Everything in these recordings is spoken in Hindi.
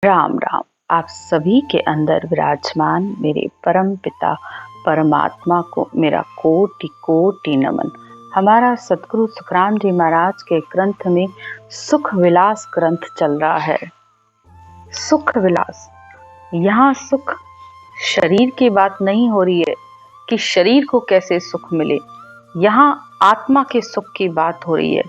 राम राम। आप सभी के अंदर विराजमान मेरे परम पिता परमात्मा को मेरा कोटि कोटि नमन। हमारा सतगुरु सुखराम जी महाराज के ग्रंथ में सुख विलास ग्रंथ चल रहा है। सुख विलास, यहाँ सुख शरीर की बात नहीं हो रही है कि शरीर को कैसे सुख मिले, यहाँ आत्मा के सुख की बात हो रही है।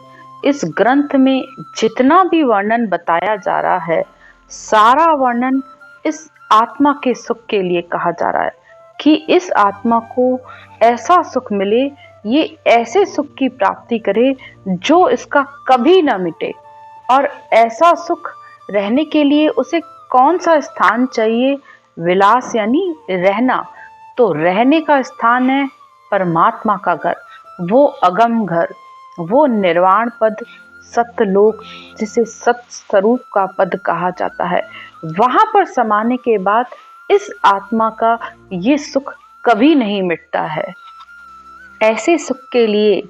इस ग्रंथ में जितना भी वर्णन बताया जा रहा है, सारा वर्णन इस आत्मा के सुख के लिए कहा जा रहा है कि इस आत्मा को ऐसा सुख मिले, ये ऐसे सुख की प्राप्ति करे जो इसका कभी ना मिटे। और ऐसा सुख रहने के लिए उसे कौन सा स्थान चाहिए? विलास यानी रहना। तो रहने का स्थान है परमात्मा का घर, वो अगम घर, वो निर्वाण पद, सत्यलोक, जिसे सत्य स्वरूप का पद कहा जाता है। वहां पर समाने के बाद इस आत्मा का ये सुख कभी नहीं मिटता है। ऐसे सुख के लिए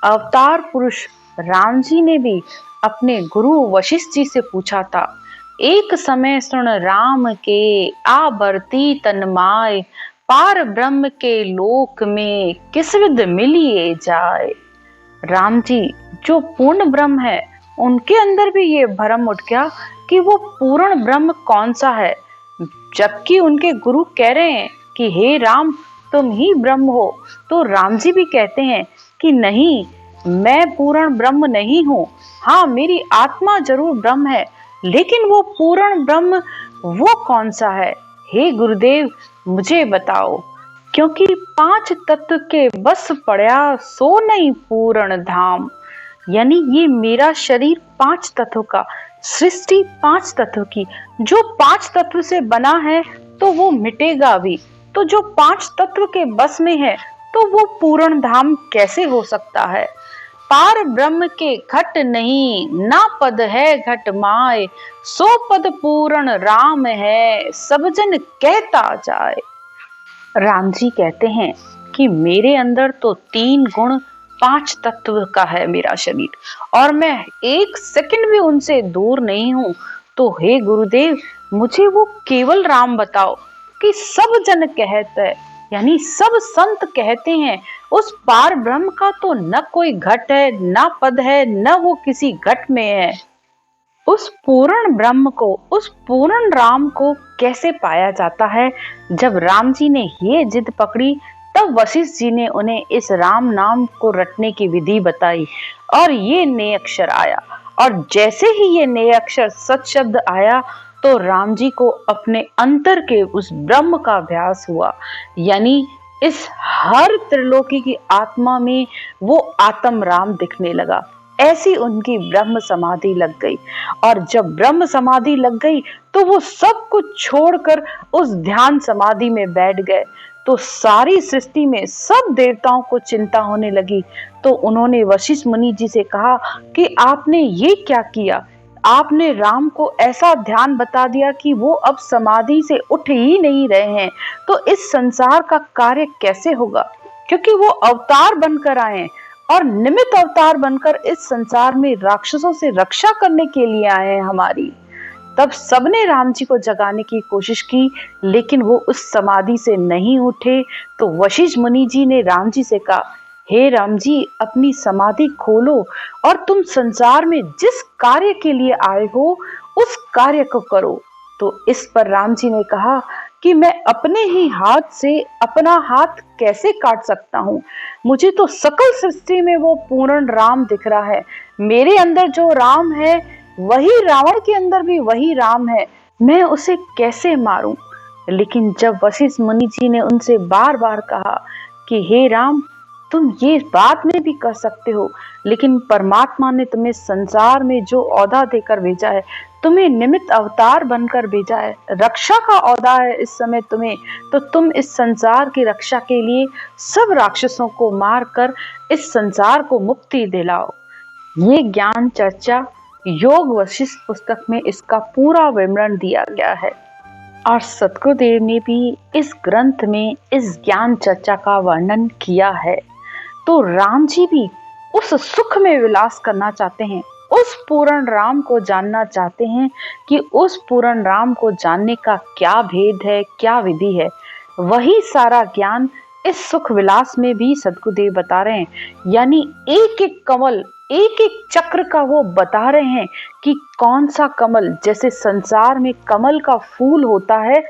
अवतार पुरुष राम जी ने भी अपने गुरु वशिष्ठ जी से पूछा था। एक समय सुन राम के आबरती तन्माय, पार ब्रह्म के लोक में किस विध मिलिए जाए। राम जी जो पूर्ण ब्रह्म है, उनके अंदर भी ये भ्रम उठ गया कि वो पूर्ण ब्रह्म कौन सा है, जबकि उनके गुरु कह रहे हैं कि हे राम तुम ही ब्रह्म हो। तो राम जी भी कहते हैं कि नहीं, मैं पूर्ण ब्रह्म नहीं हूँ। हाँ, मेरी आत्मा जरूर ब्रह्म है, लेकिन वो पूर्ण ब्रह्म वो कौन सा है? हे गुरुदेव मुझे बताओ, क्योंकि पांच तत्व के बस पड़ा सो नहीं पूर्ण धाम। यानी ये मेरा शरीर पांच तत्व का, सृष्टि पांच तत्व की, जो पांच तत्व से बना है तो वो मिटेगा भी। तो जो पांच तत्व के बस में है तो वो पूर्ण धाम कैसे हो सकता है? पार ब्रह्म के घट नहीं, ना पद है घट माय, सो पद पूर्ण राम है, सब जन कहता जाए। राम जी कहते हैं कि मेरे अंदर तो तीन गुण पांच तत्व का है मेरा शरीर, और मैं एक सेकंड भी उनसे दूर नहीं हूँ। तो हे गुरुदेव मुझे वो केवल राम बताओ कि सब जन कहते हैं, यानी सब संत कहते हैं उस पार ब्रह्म का तो न कोई घट है, न पद है, न वो किसी घट में है। उस पूर्ण ब्रह्म को, उस पूर्ण राम को कैसे पाया जाता है? जब राम जी ने ये जिद पकड़ी, तब वशिष्ठ जी ने उन्हें इस राम नाम को रटने की विधि बताई और ये नए अक्षर आया। और जैसे ही ये नए अक्षर सत शब्द आया तो राम जी को अपने अंतर के उस ब्रह्म का अभ्यास हुआ। यानी इस हर त्रिलोकी की आत्मा में वो आत्म राम दिखने लगा। ऐसी उनकी ब्रह्म समाधि लग गई। और जब ब्रह्म समाधि लग गई तो वो सब कुछ छोड़कर उस ध्यान समाधि में बैठ गए। तो सारी सृष्टि में सब देवताओं को चिंता होने लगी। तो उन्होंने वशिष्ठ मुनि जी से कहा कि आपने ये क्या किया? आपने राम को ऐसा ध्यान बता दिया कि वो अब समाधि से उठ ही नहीं रहे हैं। तो इस संसार का कार्य कैसे होगा? क्योंकि वो अवतार बनकर आए हैं और निमित्त अवतार बनकर इस संसार में राक्षसों से रक्षा करने के लिए आए हैं हमारी। तब सबने राम जी को जगाने की कोशिश की, लेकिन वो उस समाधि से नहीं उठे। तो वशिष्ठ मुनि जी ने राम जी से कहा, हे राम जी अपनी समाधि खोलो और तुम संसार में जिस कार्य के लिए आए हो उस कार्य को करो। तो इस पर राम जी ने कहा कि मैं अपने ही हाथ से अपना हाथ कैसे काट सकता हूँ? मुझे तो सकल सृष्टि में वो पूर्ण राम दिख रहा है। मेरे अंदर जो राम है वही रावण के अंदर भी वही राम है, मैं उसे कैसे मारूं? लेकिन जब वशिष्ठ मुनि जी ने उनसे बार बार कहा कि हे राम तुम ये बात में भी कर सकते हो, लेकिन परमात्मा ने तुम्हें संसार में जो औदा देकर भेजा है, तुम्हें निमित्त अवतार बनकर भेजा है, रक्षा का औदा है इस समय तुम्हें, तो तुम इस संसार की रक्षा के लिए सब राक्षसों को मारकर इस संसार को मुक्ति दिलाओ। ये ज्ञान चर्चा योग वशिष्ठ पुस्तक में इसका पूरा विवरण दिया गया है। और सतगुरुदेव ने भी इस ग्रंथ में इस ज्ञान चर्चा का वर्णन किया है। तो राम जी भी उस सुख में विलास करना चाहते हैं, उस पूर्ण राम को जानना चाहते हैं कि उस पूर्ण राम को जानने का क्या भेद है, क्या विधि है। वही सारा ज्ञान इस सुख विलास में भी सद्गुरुदेव बता रहे हैं। यानी एक एक कमल, एक एक चक्र का वो बता रहे हैं कि कौन सा कमल, जैसे संसार में कमल का फूल होता है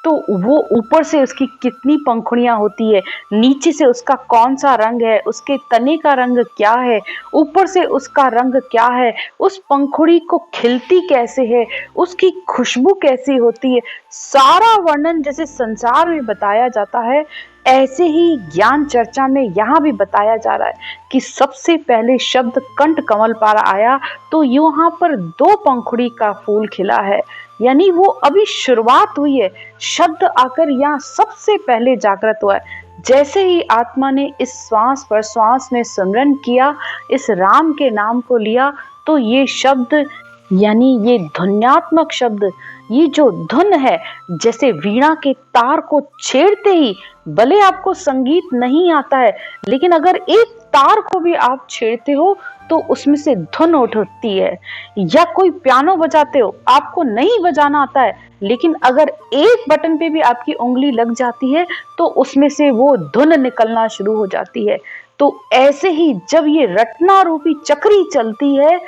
तो वो ऊपर से उसकी कितनी पंखुड़ियां होती है, नीचे से उसका कौन सा रंग है, उसके तने का रंग क्या है, ऊपर से उसका रंग क्या है, उस पंखुड़ी को खिलती कैसे है, उसकी खुशबू कैसी होती है, सारा वर्णन जैसे संसार में बताया जाता है, ऐसे ही ज्ञान चर्चा में यहाँ भी बताया जा रहा है कि सबसे पहले शब्द कंठ कमल पर आया तो यहाँ पर 2 पंखुड़ी का फूल खिला है। यानी वो अभी शुरुआत हुई है, शब्द आकर यहाँ सबसे पहले जागृत हुआ है। जैसे ही आत्मा ने इस श्वास पर श्वास में सिमरन किया, इस राम के नाम को लिया, तो ये शब्द यानी ये ध्वन्यात्मक शब्द, ये जो धुन है, जैसे वीणा के तार को छेड़ते ही, भले आपको संगीत नहीं आता है लेकिन अगर एक तार को भी आप छेड़ते हो तो उसमें से धुन उठती है। या कोई पियानो बजाते हो, आपको नहीं बजाना आता है लेकिन अगर एक बटन पे भी आपकी उंगली लग जाती है तो उसमें से वो धुन निकलना शुरू हो जाती है। तो ऐसे ही जब ये रटना रूपी चक्री चलती है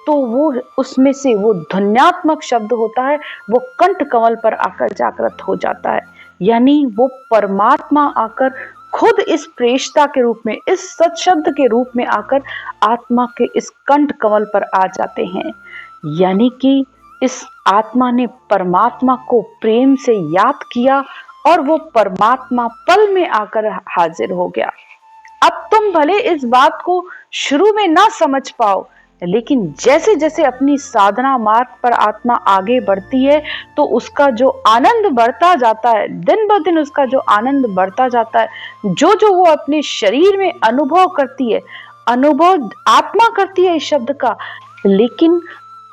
तो वो उसमें से वो ध्वन्यात्मक शब्द होता है, वो कंठ कमल पर आकर जागृत हो जाता है। यानी वो परमात्मा आकर खुद इस प्रेषता के रूप में, इस सत्शब्द के रूप में आकर आत्मा के इस कंठ कमल पर आ जाते हैं। यानी कि इस आत्मा ने परमात्मा को प्रेम से याद किया और वो परमात्मा पल में आकर हाजिर हो गया। अब तुम भले इस बात को शुरू में ना समझ पाओ, लेकिन जैसे जैसे अपनी साधना मार्ग पर आत्मा आगे बढ़ती है तो उसका जो आनंद बढ़ता जाता है, दिन ब दिन उसका जो आनंद बढ़ता जाता है, जो जो वो अपने शरीर में अनुभव करती है, अनुभव आत्मा करती है इस शब्द का, लेकिन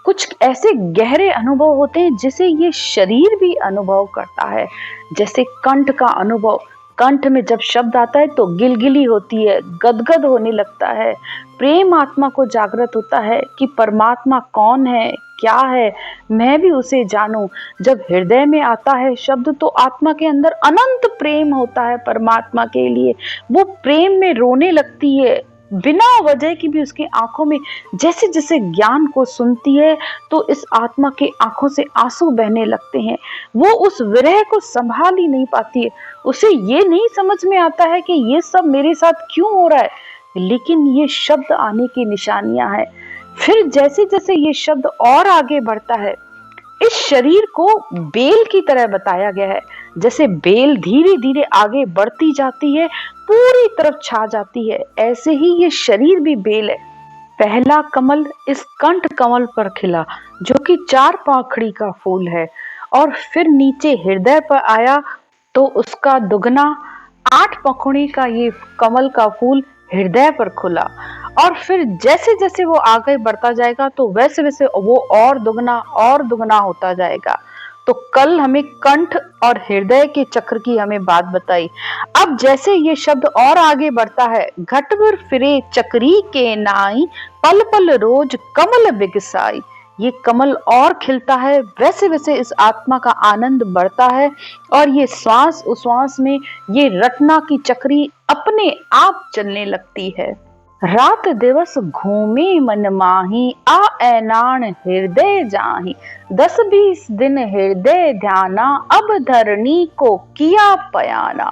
कुछ ऐसे गहरे अनुभव होते हैं जिसे ये शरीर भी अनुभव करता है। जैसे कंठ का अनुभव, कंठ में जब शब्द आता है तो गिलगिली होती है, गदगद होने लगता है, प्रेम आत्मा को जागृत होता है कि परमात्मा कौन है, क्या है, मैं भी उसे जानूं। जब हृदय में आता है शब्द तो आत्मा के अंदर अनंत प्रेम होता है परमात्मा के लिए, वो प्रेम में रोने लगती है, बिना वजह की भी उसकी आंखों में, जैसे जैसे ज्ञान को सुनती है तो इस आत्मा के आंखों से आंसू बहने लगते हैं। वो उस विरह को संभाल ही नहीं पाती है, उसे ये नहीं समझ में आता है कि ये सब मेरे साथ क्यों हो रहा है, लेकिन ये शब्द आने की निशानियां हैं। फिर जैसे जैसे ये शब्द और आगे बढ़ता है, इस शरीर को बेल की तरह बताया गया है। जैसे बेल धीरे धीरे आगे बढ़ती जाती है, पूरी तरफ छा जाती है, ऐसे ही ये शरीर भी बेल है। पहला कमल इस कंठ कमल पर खिला जो कि 4 पाखड़ी का फूल है, और फिर नीचे हृदय पर आया तो उसका दुगना 8 पंखुड़ी का ये कमल का फूल हृदय पर खुला, और फिर जैसे जैसे वो आगे बढ़ता जाएगा तो वैसे वैसे वो और दुगना होता जाएगा। तो कल हमें कंठ और हृदय के चक्र की हमें बात बताई। अब जैसे ये शब्द और आगे बढ़ता है, घटवर फिरे चक्री के नाई, पल पल रोज कमल बिगसाई, ये कमल और खिलता है, वैसे वैसे इस आत्मा का आनंद बढ़ता है, और ये श्वास उश्वास में ये रटना की चक्री अपने आप चलने लगती है। रात दिवस घूमे मन माही, आ ऐनान हृदय जाही, 10-20 दिन हृदय ध्याना, अब धरणी को किया पयाना।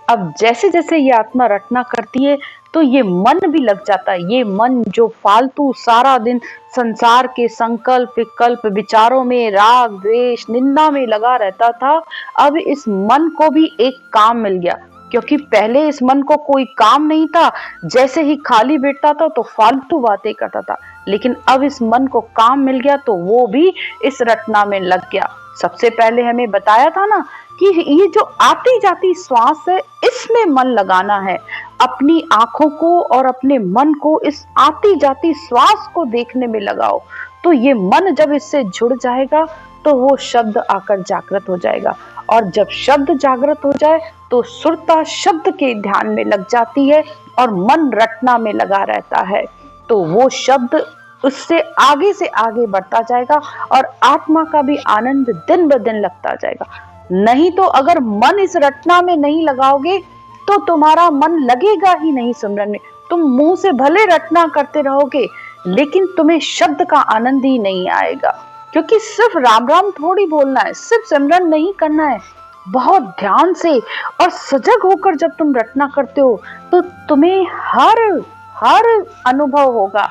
अब जैसे जैसे ये आत्मा रटना करती है तो ये मन भी लग जाता है। ये मन जो फालतू सारा दिन संसार के संकल्प विकल्प विचारों में, राग द्वेष निंदा में लगा रहता था, अब इस मन को भी एक काम मिल गया, क्योंकि पहले इस मन को कोई काम नहीं था, जैसे ही खाली बैठता था तो फालतू बातें करता था, लेकिन अब इस मन को काम मिल गया तो वो भी इस रटना में लग गया। सबसे पहले हमें बताया था ना कि ये जो आती जाती श्वास है, इसमें मन लगाना है, अपनी आंखों को और अपने मन को इस आती जाती श्वास को देखने में लगाओ। तो ये मन जब इससे जुड़ जाएगा तो वो शब्द आकर जागृत हो जाएगा, और जब शब्द जागृत हो जाए तो सुरता शब्द के ध्यान में लग जाती है और मन रटना में लगा रहता है। तो वो शब्द उससे आगे से आगे बढ़ता जाएगा और आत्मा का भी आनंद दिन ब दिन लगता जाएगा। नहीं तो अगर मन इस रटना में नहीं लगाओगे तो तुम्हारा मन लगेगा ही नहीं सिमरन में। तुम मुंह से भले रटना करते रहोगे लेकिन तुम्हें शब्द का आनंद ही नहीं आएगा, क्योंकि सिर्फ राम राम थोड़ी बोलना है, सिर्फ सिमरन नहीं करना है। बहुत ध्यान से और सजग होकर जब तुम रटना करते हो तो तुम्हें हर हर अनुभव होगा।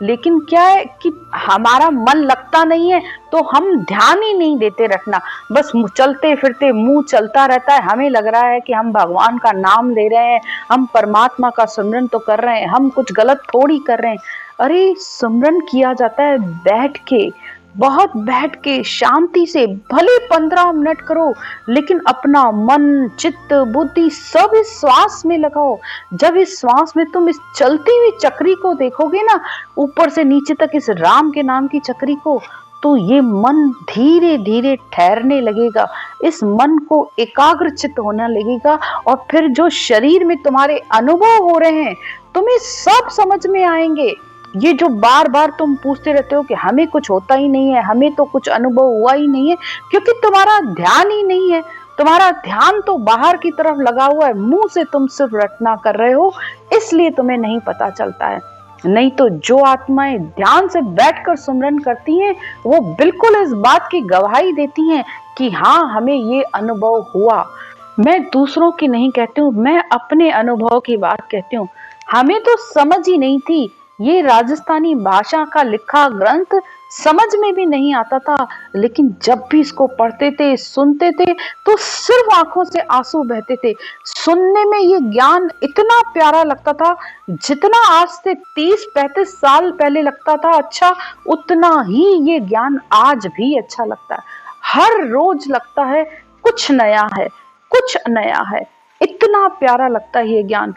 लेकिन क्या है कि हमारा मन लगता नहीं है तो हम ध्यान ही नहीं देते रटना, बस चलते फिरते मुंह चलता रहता है। हमें लग रहा है कि हम भगवान का नाम ले रहे हैं, हम परमात्मा का सिमरन तो कर रहे हैं, हम कुछ गलत थोड़ी कर रहे हैं। अरे सिमरन किया जाता है बैठ के, बहुत बैठ के शांति से, भले 15 मिनट करो लेकिन अपना मन चित्त बुद्धि सब इस श्वास में लगाओ। जब इस श्वास में तुम इस चलती हुई चक्री को देखोगे ना, ऊपर से नीचे तक इस राम के नाम की चक्री को, तो ये मन धीरे धीरे ठहरने लगेगा, इस मन को एकाग्रचित्त होने लगेगा और फिर जो शरीर में तुम्हारे अनुभव हो रहे हैं तुम्हें सब समझ में आएंगे। ये जो बार बार तुम पूछते रहते हो कि हमें कुछ होता ही नहीं है, हमें तो कुछ अनुभव हुआ ही नहीं है, क्योंकि तुम्हारा ध्यान ही नहीं है। तुम्हारा ध्यान तो बाहर की तरफ लगा हुआ है, मुंह से तुम सिर्फ रटना कर रहे हो, इसलिए तुम्हें नहीं पता चलता है। नहीं तो जो आत्माएं ध्यान से बैठकर सुमरन करती हैं वो बिल्कुल इस बात की गवाही देती हैं कि हाँ हमें ये अनुभव हुआ। मैं दूसरों की नहीं कहती हूँ, मैं अपने अनुभव की बात कहती हूँ। हमें तो समझ ही नहीं थी, ये राजस्थानी भाषा का लिखा ग्रंथ समझ में भी नहीं आता था, लेकिन जब भी इसको पढ़ते थे सुनते थे तो सिर्फ आंखों से आंसू बहते थे। सुनने में ये ज्ञान इतना प्यारा लगता था, जितना आज से 30-35 साल पहले लगता था अच्छा, उतना ही ये ज्ञान आज भी अच्छा लगता है। हर रोज लगता है कुछ नया है, कुछ नया है, इतना प्यारा लगता है ये ज्ञान।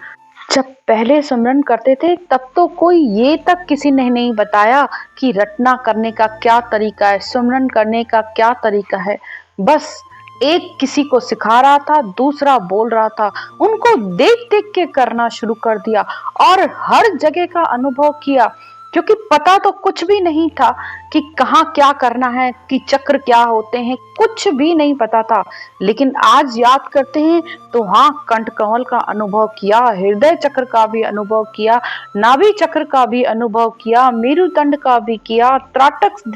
जब पहले सिमरन करते थे तब तो कोई ये तक किसी ने नहीं बताया कि रटना करने का क्या तरीका है, सिमरन करने का क्या तरीका है। बस एक किसी को सिखा रहा था, दूसरा बोल रहा था, उनको देख देख के करना शुरू कर दिया और हर जगह का अनुभव किया, क्योंकि पता तो कुछ भी नहीं था कि कहाँ क्या करना है, कि चक्र क्या होते हैं, कुछ भी नहीं पता था। लेकिन आज याद करते हैं तो हाँ, कंठ कमल का अनुभव किया, हृदय चक्र का भी अनुभव किया, नाभि चक्र का भी अनुभव किया, मेरुदंड का भी किया, त्राटक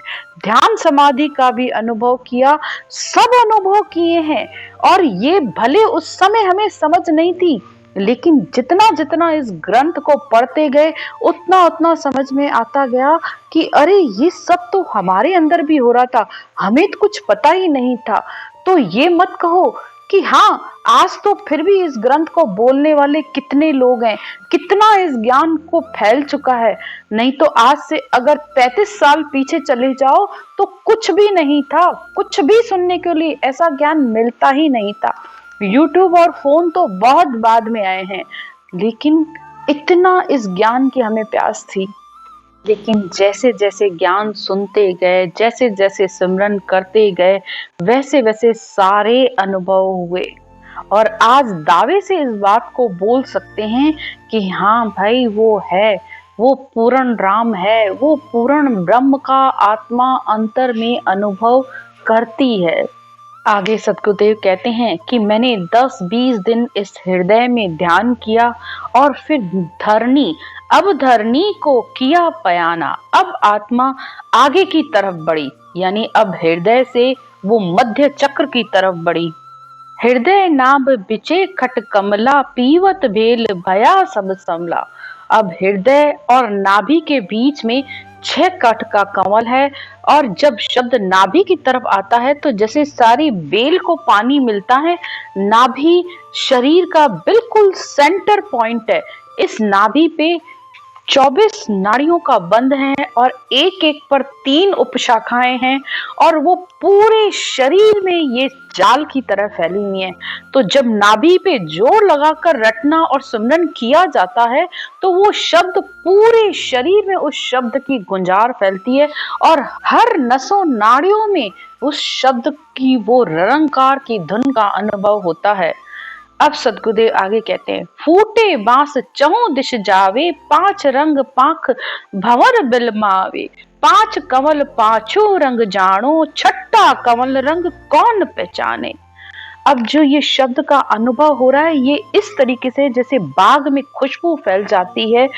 ध्यान समाधि का भी अनुभव किया, सब अनुभव किए हैं। और ये भले उस समय हमें समझ नहीं थी, लेकिन जितना जितना इस ग्रंथ को पढ़ते गए उतना उतना समझ में आता गया कि अरे ये सब तो हमारे अंदर भी हो रहा था, हमें तो कुछ पता ही नहीं था। तो ये मत कहो कि हाँ आज तो फिर भी इस ग्रंथ को बोलने वाले कितने लोग हैं, कितना इस ज्ञान को फैल चुका है। नहीं तो आज से अगर 35 साल पीछे चले जाओ तो कुछ भी नहीं था, कुछ भी सुनने के लिए ऐसा ज्ञान मिलता ही नहीं था। यूट्यूब और फोन तो बहुत बाद में आए हैं, लेकिन इतना इस ज्ञान की हमें प्यास थी। लेकिन जैसे जैसे ज्ञान सुनते गए, जैसे जैसे सिमरन करते गए, वैसे वैसे सारे अनुभव हुए और आज दावे से इस बात को बोल सकते हैं कि हाँ भाई वो है, वो पूर्ण राम है, वो पूर्ण ब्रह्म का आत्मा अंतर में अनुभव करती है। आगे सतगुरुदेव कहते हैं कि मैंने 10-20 दिन इस हृदय में ध्यान किया और फिर अब धरनी को किया पयाना। अब आत्मा आगे की तरफ बढ़ी, यानी अब हृदय से वो मध्य चक्र की तरफ बढ़ी। हृदय नाभ बिचे खट कमला, पीवत भेल भया सब समला। अब हृदय और नाभि के बीच में 6 काठ का कमल है और जब शब्द नाभि की तरफ आता है तो जैसे सारी बेल को पानी मिलता है, नाभि शरीर का बिल्कुल सेंटर पॉइंट है। इस नाभि पे 24 नाड़ियों का बंध है और एक एक पर 3 उपशाखाएं हैं और वो पूरे शरीर में ये जाल की तरह फैली हुई है। तो जब नाभि पे जोर लगाकर रटना और सिमरन किया जाता है तो वो शब्द पूरे शरीर में उस शब्द की गुंजार फैलती है और हर नसों नाड़ियों में उस शब्द की वो रंकार की धुन का अनुभव होता है। अब सदगुरुदेव आगे कहते हैं, फूटे बांस चहुं दिश जावे, पांच रंग पाख भंवर बिलमावे, पांच कंवल पांचों रंग जानो, छठा कंवल रंग कौन पहचाने। अब जो ये शब्द का अनुभव हो रहा है, ये इस तरीके से जैसे बाग में खुशबू फैल जाती है,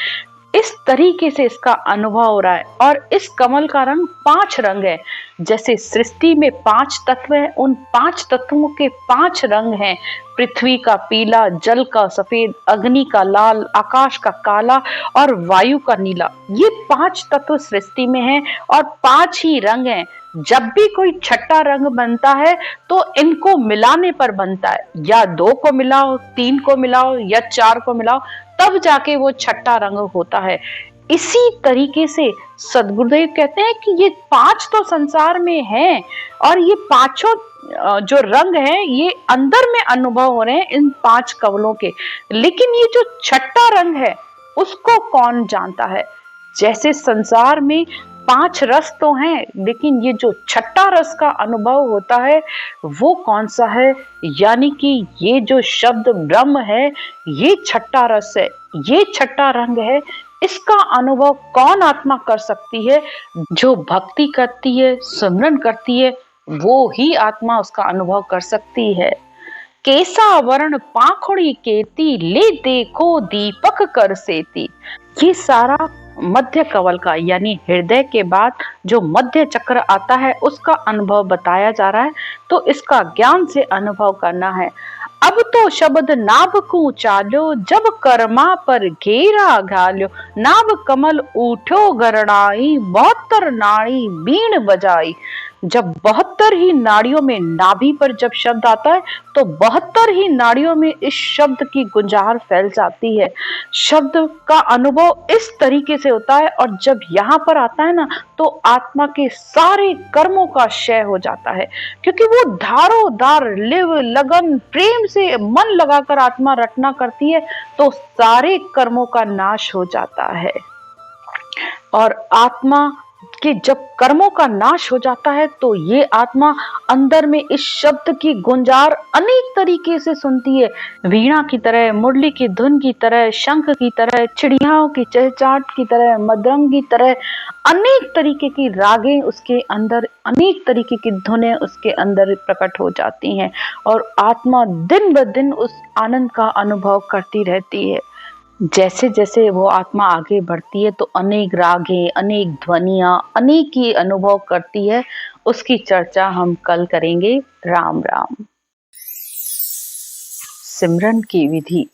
इस तरीके से इसका अनुभव हो रहा है। और इस कमल का रंग 5 रंग है। जैसे सृष्टि में 5 तत्व हैं, उन 5 तत्वों के 5 रंग हैं। पृथ्वी का पीला, जल का सफेद, अग्नि का लाल, आकाश का काला और वायु का नीला। ये 5 तत्व सृष्टि में हैं और 5 ही रंग हैं। जब भी कोई छठा रंग बनता है तो इनको मिलाने पर बनता है। या 2 को मिलाओ, 3 को मिलाओ या 4 को मिलाओ, तब जाके वो छठा रंग होता है। इसी तरीके से सदगुरुदेव कहते हैं कि ये 5 तो संसार में हैं और ये पांचों जो रंग हैं ये अंदर में अनुभव हो रहे हैं इन 5 कवलों के। लेकिन ये जो छठा रंग है उसको कौन जानता है। जैसे संसार में 5 रस तो हैं, लेकिन ये जो छठा रस का अनुभव होता है वो कौन सा है। यानी कि ये जो शब्द ब्रह्म है, ये छठा रस है, ये छठा रंग है। इसका अनुभव कौन आत्मा कर सकती है। जो भक्ति करती है, सिमरन करती है, वो ही आत्मा उसका अनुभव कर सकती है। केसा वर्ण पाखुड़ी केती, ले देखो दीपक कर सेती। ये सारा मध्य कवल का यानी हृदय के बाद जो मध्य चक्र आता है उसका अनुभव बताया जा रहा है। तो इसका ज्ञान से अनुभव करना है। अब तो शब्द नाभ को चालो, जब कर्मा पर घेरा घालो, नाभ कमल उठो गरणाई, 72 नाड़ी बीण बजाई। जब 72 ही नाड़ियों में नाभि पर जब शब्द आता है तो 72 ही नाड़ियों में इस शब्द की गुंजार फैल जाती है। शब्द का अनुभव इस तरीके से होता है और जब यहाँ पर आता है ना तो आत्मा के सारे कर्मों का क्षय हो जाता है। क्योंकि वो धारोदार लिव लगन प्रेम से मन लगाकर आत्मा रटना करती है तो सारे कर्मों का नाश हो जाता है। और आत्मा कि जब कर्मों का नाश हो जाता है तो ये आत्मा अंदर में इस शब्द की गुंजार अनेक तरीके से सुनती है। वीणा की तरह, मुरली की धुन की तरह, शंख की तरह, चिड़ियाओं की चहचहाट की तरह, मृदंग की तरह अनेक तरीके की रागें उसके अंदर, अनेक तरीके की धुनें उसके अंदर प्रकट हो जाती हैं और आत्मा दिन ब दिन उस आनंद का अनुभव करती रहती है। जैसे जैसे वो आत्मा आगे बढ़ती है तो अनेक रागें, अनेक ध्वनियां, अनेक ही अनुभव करती है। उसकी चर्चा हम कल करेंगे। राम राम। सिमरन की विधि।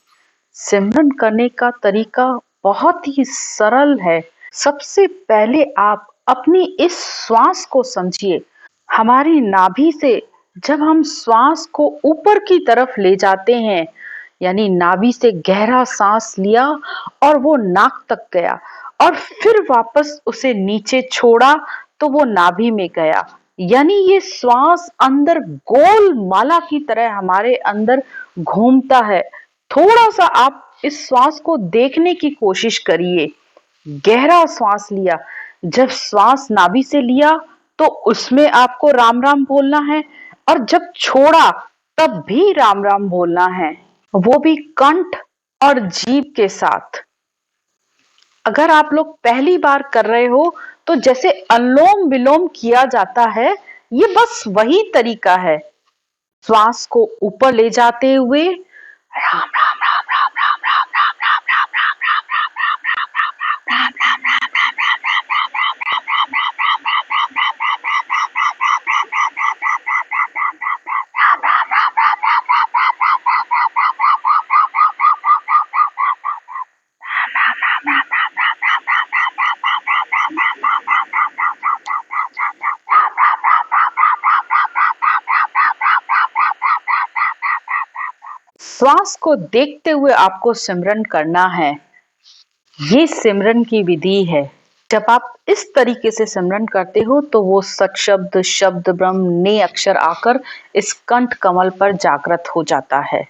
सिमरन करने का तरीका बहुत ही सरल है। सबसे पहले आप अपनी इस श्वास को समझिए। हमारी नाभि से जब हम श्वास को ऊपर की तरफ ले जाते हैं, यानी नाभि से गहरा सांस लिया और वो नाक तक गया और फिर वापस उसे नीचे छोड़ा तो वो नाभि में गया। यानी ये श्वास अंदर गोल माला की तरह हमारे अंदर घूमता है। थोड़ा सा आप इस श्वास को देखने की कोशिश करिए। गहरा श्वास लिया, जब श्वास नाभि से लिया तो उसमें आपको राम राम बोलना है और जब छोड़ा तब भी राम राम बोलना है, वो भी कंठ और जीभ के साथ। अगर आप लोग पहली बार कर रहे हो तो जैसे अनुलोम विलोम किया जाता है, ये बस वही तरीका है। श्वास को ऊपर ले जाते हुए राम राम राम राम राम राम राम राम राम राम राम राम राम राम राम राम राम श्वास को देखते हुए आपको सिमरन करना है। ये सिमरन की विधि है। जब आप इस तरीके से सिमरन करते हो तो वो सत्शब्द, शब्द ब्रह्म ने अक्षर आकर इस कंठ कमल पर जागृत हो जाता है।